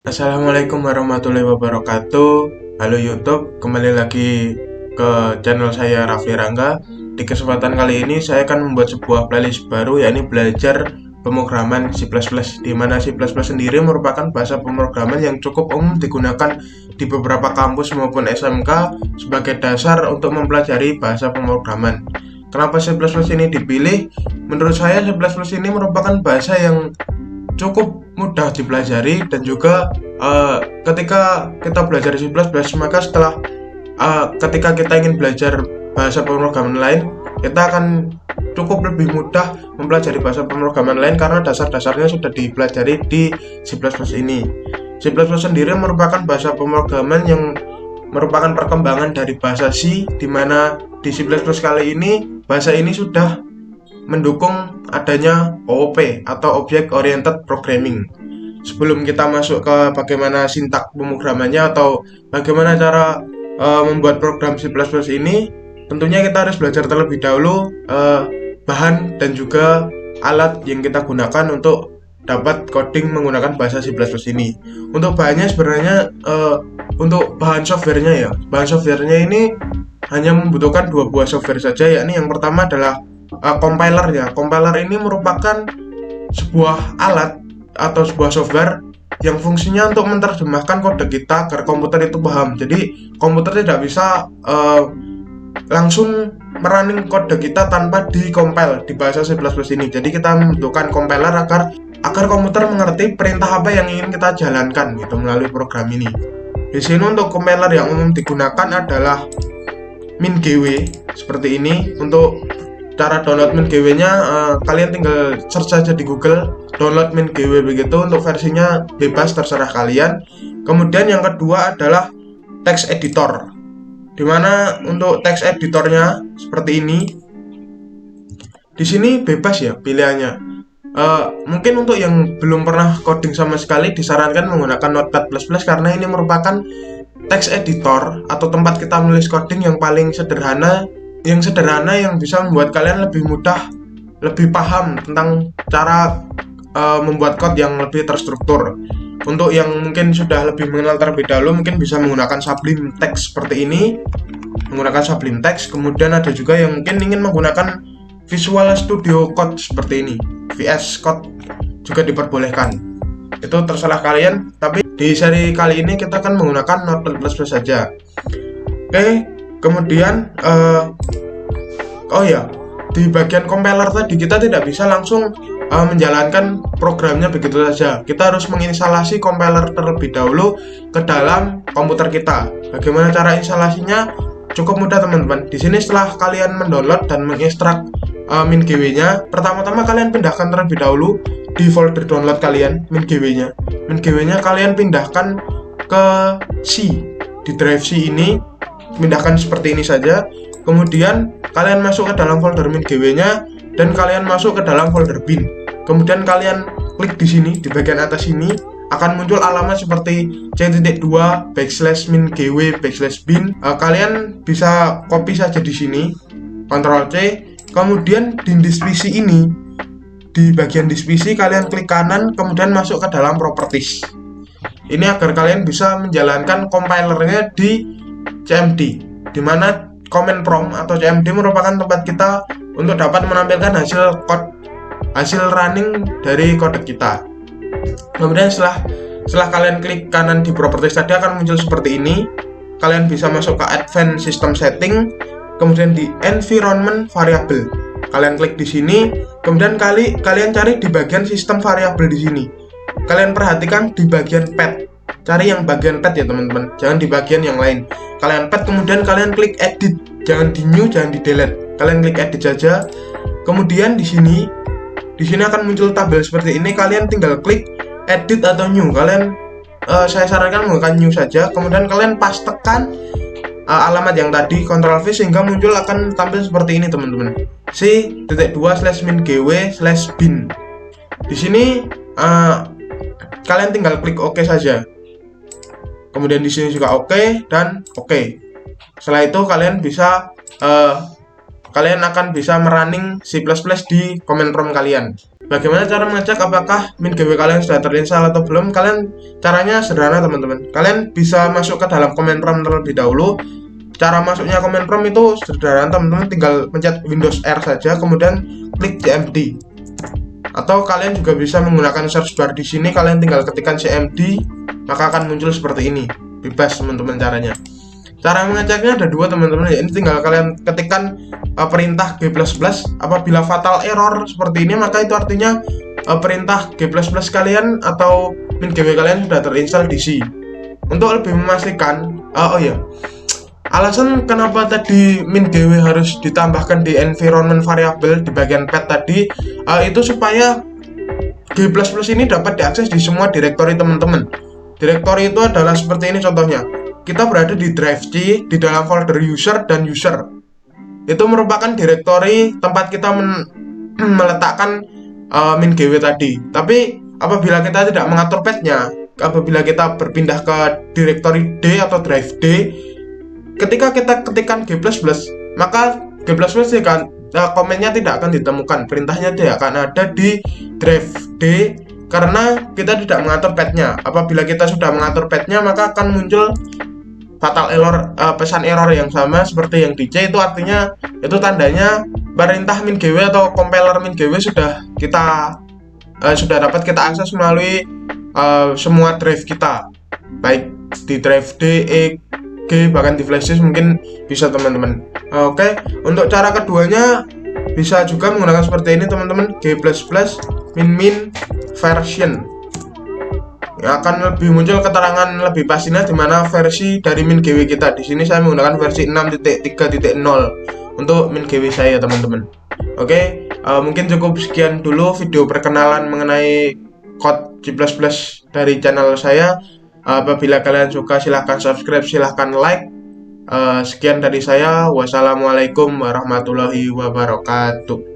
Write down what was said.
Assalamualaikum warahmatullahi wabarakatuh. Halo YouTube, kembali lagi ke channel saya Rafli Rangga. Di kesempatan kali ini saya akan membuat sebuah playlist baru, yakni belajar pemrograman C++, di mana C++ sendiri merupakan bahasa pemrograman yang cukup umum digunakan di beberapa kampus maupun SMK sebagai dasar untuk mempelajari bahasa pemrograman. Kenapa C++ ini dipilih? Menurut saya C++ ini merupakan bahasa yang cukup mudah dipelajari, dan juga ketika kita belajar C++, maka ketika kita ingin belajar bahasa pemrograman lain, kita akan cukup lebih mudah mempelajari bahasa pemrograman lain karena dasar-dasarnya sudah dipelajari di C++ ini. C++ sendiri merupakan bahasa pemrograman yang merupakan perkembangan dari bahasa C, di mana di C++ kali ini bahasa ini sudah mendukung adanya OOP atau Object Oriented Programming. Sebelum kita masuk ke bagaimana sintak pemrogramannya atau bagaimana cara membuat program C++ ini, tentunya kita harus belajar terlebih dahulu bahan dan juga alat yang kita gunakan untuk dapat coding menggunakan bahasa C++ ini. Untuk bahannya sebenarnya untuk bahan softwarenya ya, bahan softwarenya ini hanya membutuhkan dua buah software saja, yakni yang pertama adalah compiler ya. Compiler ini merupakan sebuah alat atau sebuah software yang fungsinya untuk menerjemahkan kode kita agar komputer itu paham. Jadi komputer tidak bisa langsung merunning kode kita tanpa di-compile di bahasa C++ ini. Jadi kita membutuhkan compiler agar komputer mengerti perintah apa yang ingin kita jalankan gitu melalui program ini. Di sini untuk compiler yang umum digunakan adalah MinGW seperti ini. Untuk cara download MinGW-nya kalian tinggal search saja di Google download MinGW begitu. Untuk versinya bebas, terserah kalian. Kemudian yang kedua adalah text editor, dimana untuk text editornya seperti ini. Di sini bebas ya pilihannya. Mungkin untuk yang belum pernah coding sama sekali disarankan menggunakan Notepad++ karena ini merupakan text editor atau tempat kita menulis coding yang paling sederhana, yang bisa membuat kalian lebih mudah, lebih paham tentang cara membuat code yang lebih terstruktur. Untuk yang mungkin sudah lebih mengenal terlebih dahulu, mungkin bisa menggunakan Sublime Text seperti ini, menggunakan Sublime Text. Kemudian ada juga yang mungkin ingin menggunakan Visual Studio Code seperti ini, VS Code juga diperbolehkan. Itu terserah kalian, tapi di seri kali ini kita akan menggunakan Notepad++ saja. Oke, kemudian oh ya, di bagian compiler tadi kita tidak bisa langsung menjalankan programnya begitu saja. Kita harus menginstalasi compiler terlebih dahulu ke dalam komputer kita. Bagaimana cara instalasinya? Cukup mudah teman-teman. Di sini setelah kalian mendownload dan mengekstrak MinGW-nya, pertama-tama kalian pindahkan terlebih dahulu di folder download kalian MinGW-nya. MinGW-nya kalian pindahkan ke C, di drive C ini, pindahkan seperti ini saja. Kemudian kalian masuk ke dalam folder MinGW-nya dan kalian masuk ke dalam folder bin. Kemudian kalian klik di sini, di bagian atas ini akan muncul alamat seperti c.2/MinGW/bin. Kalian bisa copy saja di sini, Ctrl C. Kemudian di disk ini, di bagian disk kalian klik kanan, kemudian masuk ke dalam properties. Ini agar kalian bisa menjalankan compilernya di CMD, di mana command prompt atau CMD merupakan tempat kita untuk dapat menampilkan hasil running dari kode kita. Kemudian setelah kalian klik kanan di properties tadi akan muncul seperti ini. Kalian bisa masuk ke advanced system setting, kemudian di environment variable. Kalian klik di sini, kemudian kalian cari di bagian sistem variabel di sini. Kalian perhatikan di bagian path. Cari yang bagian path ya teman-teman, jangan di bagian yang lain. Kalian path, kemudian kalian klik edit. Jangan di new, jangan di delete. Kalian klik edit saja. Kemudian di sini akan muncul tabel seperti ini. Kalian tinggal klik edit atau new. Saya sarankan menggunakan new saja. Kemudian kalian pastekan alamat yang tadi, Ctrl V, sehingga muncul akan tampil seperti ini teman-teman. c.2/MinGW/bin. Di sini kalian tinggal klik OK saja. Kemudian di sini juga OK dan OK. Setelah itu kalian bisa kalian akan bisa merunning C++ di command prompt kalian. Bagaimana cara mengecek apakah MinGW kalian sudah terinstall atau belum? Caranya sederhana teman-teman. Kalian bisa masuk ke dalam command prompt terlebih dahulu. Cara masuknya command prompt itu sederhana teman-teman, tinggal pencet Windows R saja, kemudian klik cmd. Atau kalian juga bisa menggunakan search bar di sini, kalian tinggal ketikkan cmd, maka akan muncul seperti ini. Bebas teman-teman caranya. Cara mengeceknya ada dua teman-teman, ya. Ini tinggal kalian ketikkan perintah G++. Apabila fatal error seperti ini, maka itu artinya perintah G++ kalian atau MinGW kalian sudah terinstall di C. Untuk lebih memastikan, alasan kenapa tadi MinGW harus ditambahkan di environment variable di bagian path tadi, itu supaya G++ ini dapat diakses di semua direktori teman-teman. Direktori itu adalah seperti ini contohnya. Kita berada di drive C di dalam folder user dan user. Itu merupakan direktori tempat kita meletakkan MinGW tadi. Tapi apabila kita tidak mengatur path-nya, apabila kita berpindah ke direktori D atau drive D, ketika kita ketikkan G++, maka G++ komennya tidak akan ditemukan, perintahnya tidak akan ada di drive D karena kita tidak mengatur path-nya. Apabila kita sudah mengatur path-nya, maka akan muncul fatal error, pesan error yang sama seperti yang di C. Itu artinya, itu tandanya perintah MinGW atau compiler MinGW sudah dapat kita akses melalui semua drive kita, baik di drive D, E, G, bahkan di flash disk mungkin bisa teman-teman. Oke, untuk cara keduanya bisa juga menggunakan seperti ini teman-teman, G++ min version. Akan lebih muncul keterangan lebih pastinya di mana versi dari MinGW kita. Di sini saya menggunakan versi 6.3.0 untuk MinGW saya teman-teman. Oke, mungkin cukup sekian dulu video perkenalan mengenai code C++ dari channel saya. Apabila kalian suka silahkan subscribe, silahkan like. Sekian dari saya. Wassalamualaikum warahmatullahi wabarakatuh.